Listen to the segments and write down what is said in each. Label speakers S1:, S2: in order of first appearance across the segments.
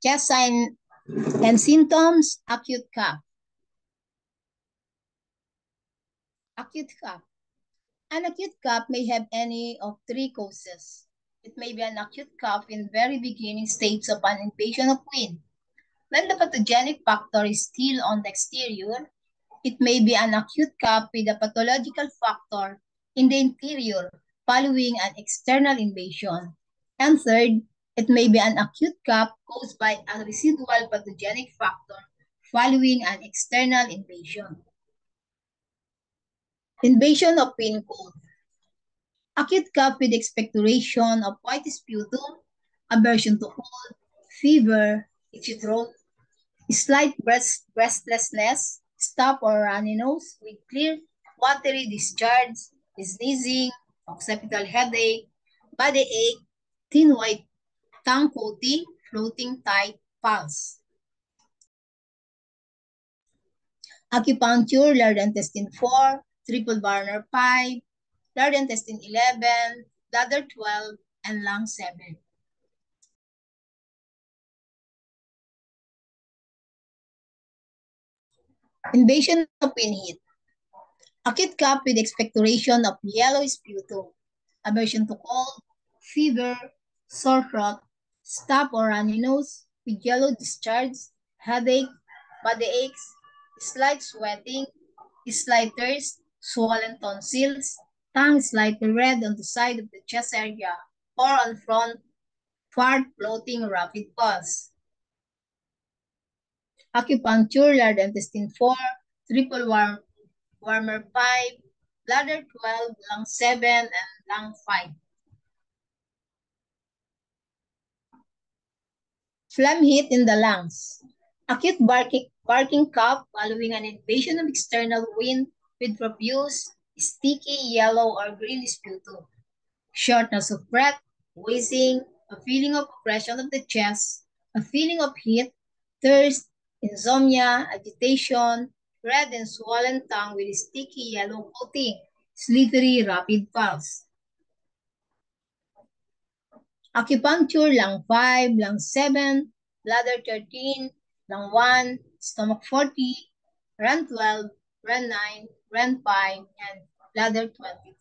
S1: Chest sign and symptoms, acute cough. Acute cough. An acute cough may have any of three causes. It may be an acute cough in very beginning stages of an invasion of wind. When the pathogenic factor is still on the exterior, it may be an acute cough with a pathological factor in the interior following an external invasion. And third, it may be an acute cough caused by a residual pathogenic factor following an external invasion. Invasion of wind cold. Acute cough with expectoration of white sputum, aversion to cold, fever, itchy throat, slight breathlessness, stuffed or runny nose with clear watery discharge, sneezing, occipital headache, body ache, thin white tongue coating, floating tight pulse. Acupuncture, large intestine 4, triple Barner 5, large intestine 11, bladder 12, and lung 7. Invasion of wind heat. Acute cough with expectoration of yellow sputum, aversion to cold, fever, sore throat, stuffed or runny nose with yellow discharge, headache, body aches, slight sweating, slight thirst, swollen tonsils, tongue slightly red on the side of the chest area or on front, fart floating rapid pulse. Acupuncture, large intestine 4, triple warmer 5, bladder 12, lung 7, and lung 5. Phlegm heat in the lungs. Acute barking cough following an invasion of external wind with profuse, sticky yellow or green sputum. Shortness of breath, wheezing, a feeling of oppression of the chest, a feeling of heat, thirst, insomnia, agitation, red and swollen tongue with sticky yellow coating, slithery rapid pulse. Acupuncture, lung 5, lung 7, bladder 13, lung 1, stomach 40, REN 12, REN 9, REN 5, and bladder 22.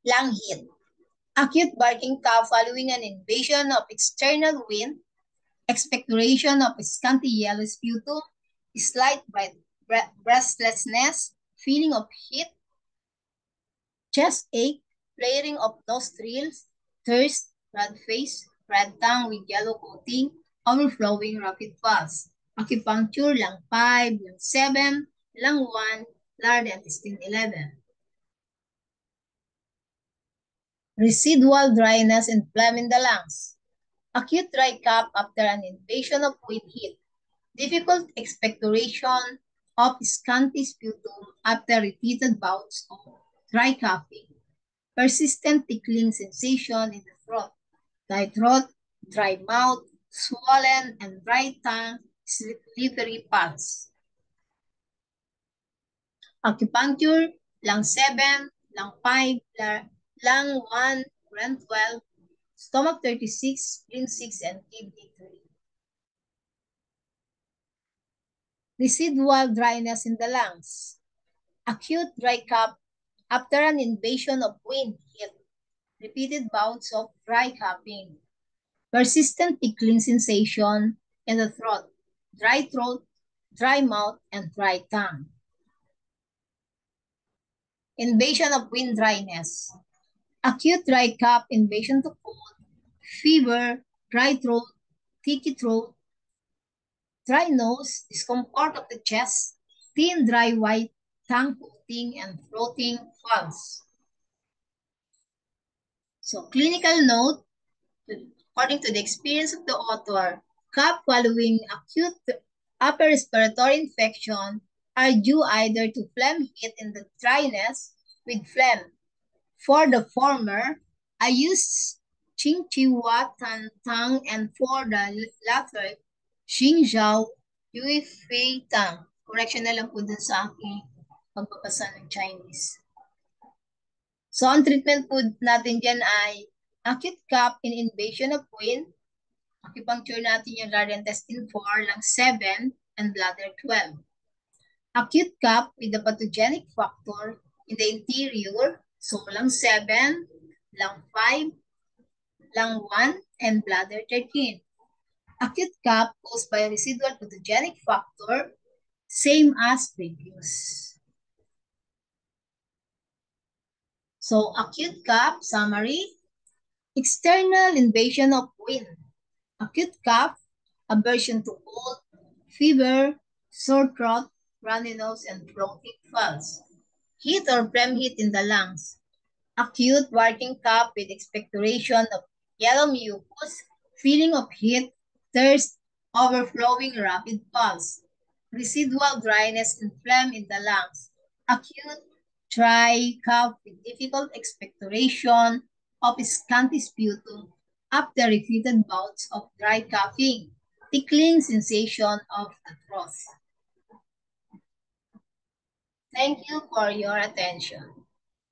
S1: Lung heat. Acute barking cough following an invasion of external wind, expectoration of scanty yellow sputum, slight breathlessness, feeling of heat, chest ache, flaring of nostrils, thirst, red face, red tongue with yellow coating, overflowing rapid pulse. Acupuncture, lung 5, lung 7, lung 1, large intestine 11. Residual dryness and phlegm in the lungs. Acute dry cough after an invasion of wind heat. Difficult expectoration of scanty sputum after repeated bouts of dry coughing. Persistent tickling sensation in the throat. Dry mouth, swollen and dry tongue, slithery pulse. Acupuncture, lung 7, lung 5, lung 1, REN 12, stomach 36, spleen 6, and kidney 3. Residual dryness in the lungs. Acute dry cough after an invasion of wind heat. Repeated bouts of dry coughing. Persistent tickling sensation in the throat, dry mouth, and dry tongue. Invasion of wind dryness. Acute dry cough, invasion to cold, fever, dry throat, sticky throat, dry nose, discomfort of the chest, thin dry white tongue coating, and floating pulse. So clinical note, according to the experience of the author, cough following acute upper respiratory infection are due either to phlegm heat in the dryness with phlegm. For the former, I use Qing Chiwa Tan Tang, and for the latter, Xing Zhao Yui Fei Tang. Correction na lang po dun sa aking pagbabasa ng Chinese. So, ang treatment po natin dyan ay Acute cough in invasion of wind, acupuncture natin yung larynx intestine 4, lung 7, and bladder 12. Acute cough with the pathogenic factor in the interior, so lung 7, lung 5, lung 1, and bladder 13. Acute cough caused by residual pathogenic factor, same as previous. So acute cough, summary, external invasion of wind. Acute cough, aversion to cold, fever, sore throat, runny nose, and bronchial. Heat or phlegm heat in the lungs. Acute working cough with expectoration of yellow mucus, feeling of heat, thirst, overflowing rapid pulse. Residual dryness and phlegm in the lungs. Acute dry cough with difficult expectoration of scanty sputum after repeated bouts of dry coughing. Tickling sensation of the throat. Thank you for your attention.